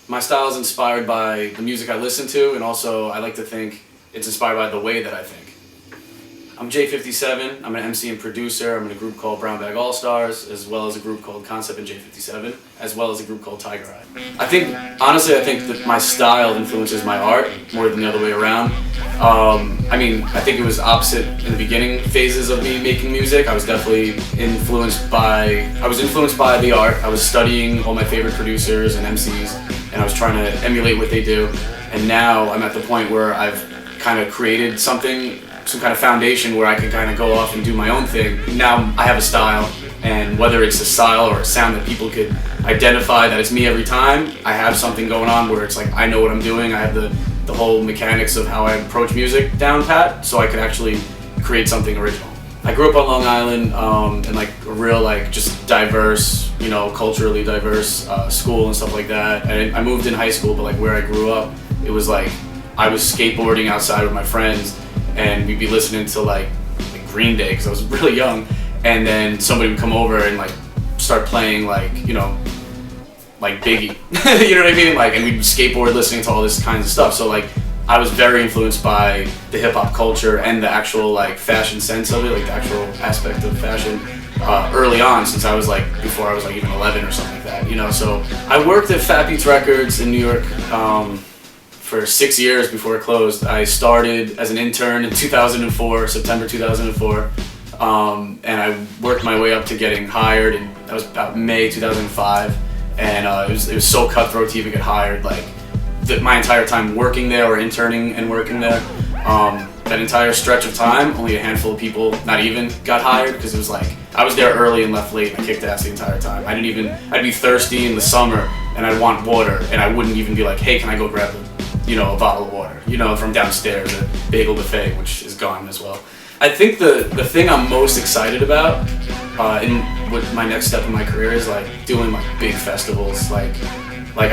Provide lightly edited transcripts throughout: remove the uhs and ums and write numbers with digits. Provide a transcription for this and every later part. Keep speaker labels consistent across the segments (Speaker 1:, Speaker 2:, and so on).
Speaker 1: My style is inspired by the music I listen to, and also I like to think it's inspired by the way that I think. I'm J57, I'm an MC and producer. I'm in a group called Brown Bag All-Stars, as well as a group called Concept and J57, as well as a group called Tiger Eye. Honestly, I think that my style influences my art more than the other way around. I think it was opposite in the beginning phases of me making music. I was definitely influenced by the art. I was studying all my favorite producers and MCs, and I was trying to emulate what they do. And now I'm at the point where I've kind of created some kind of foundation where I can kind of go off and do my own thing. Now I have a style, and whether it's a style or a sound that people could identify that it's me every time, I have something going on where it's like I know what I'm doing. I have the whole mechanics of how I approach music down pat, so I could actually create something original. I grew up on Long Island in like a real just diverse, culturally diverse school and stuff like that. And I moved in high school, but like where I grew up, it was like I was skateboarding outside with my friends, and we'd be listening to like Green Day because I was really young, and then somebody would come over and like start playing like Biggie, you know what I mean? And we'd skateboard listening to all this kinds of stuff. So I was very influenced by the hip hop culture and the actual fashion sense of it, the actual aspect of fashion early on, since I was before I was even 11 or something like that, So I worked at Fat Beats Records in New York for 6 years before it closed. I started as an intern in 2004, September 2004, and I worked my way up to getting hired, and that was about May 2005. And it was so cutthroat to even get hired. My entire time working there or interning and working there, that entire stretch of time, only a handful of people, not even, got hired, because it was I was there early and left late, and I kicked ass the entire time. I'd be thirsty in the summer and I'd want water, and I wouldn't even be like, hey, can I go grab a bottle of water, from downstairs at Bagel Buffet, which is gone as well. I think the thing I'm most excited about in what my next step in my career is doing big festivals. I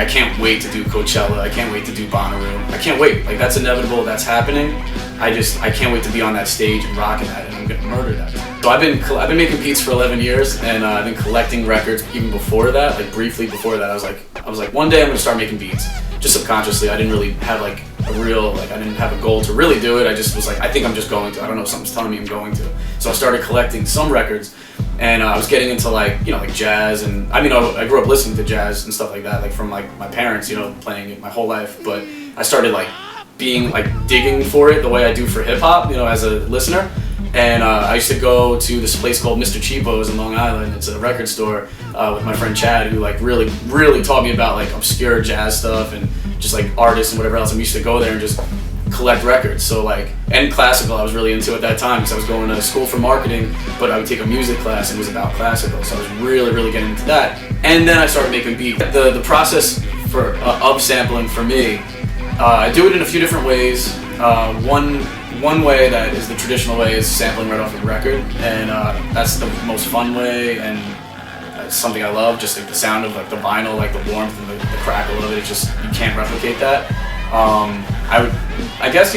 Speaker 1: can't wait to do Coachella. I can't wait to do Bonnaroo. I can't wait. That's inevitable. That's happening. I can't wait to be on that stage and rocking that, and I'm gonna murder that. So I've been making beats for 11 years, and I've been collecting records even before that. Briefly before that, I was like, one day I'm gonna start making beats. Just subconsciously, I didn't really have I didn't have a goal to really do it. I just was I think I'm just going to. I don't know, something's telling me I'm going to. So I started collecting some records, and I was getting into jazz, and I grew up listening to jazz and stuff like that, from my parents, playing it my whole life. But I started being digging for it the way I do for hip hop, as a listener. And I used to go to this place called Mr. Cheapo's in Long Island. It's a record store with my friend Chad, who really taught me about obscure jazz stuff and just artists and whatever else. And we used to go there and just collect records. So and classical I was really into at that time, because I was going to school for marketing, but I would take a music class and it was about classical. So I was really getting into that. And then I started making beats. The process of sampling for me, I do it in a few different ways. One way that is the traditional way is sampling right off of a record, and that's the most fun way, and it's something I love. Just the sound of the vinyl, the warmth and the crackle of it. It's just, you can't replicate that. I guess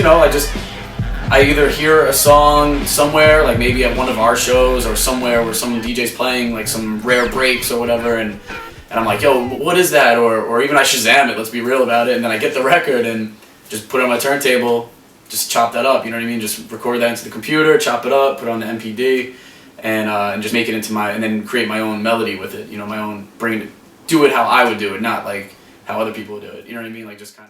Speaker 1: I either hear a song somewhere, maybe at one of our shows or somewhere where some DJ's playing some rare breaks or whatever, and I'm like, yo, what is that? Or even I Shazam it. Let's be real about it. And then I get the record and just put it on my turntable. Just chop that up, you know what I mean? Just record that into the computer, chop it up, put it on the MPD, and just make it into and then create my own melody with it, my own, do it how I would do it, not how other people would do it, you know what I mean? Just kind of.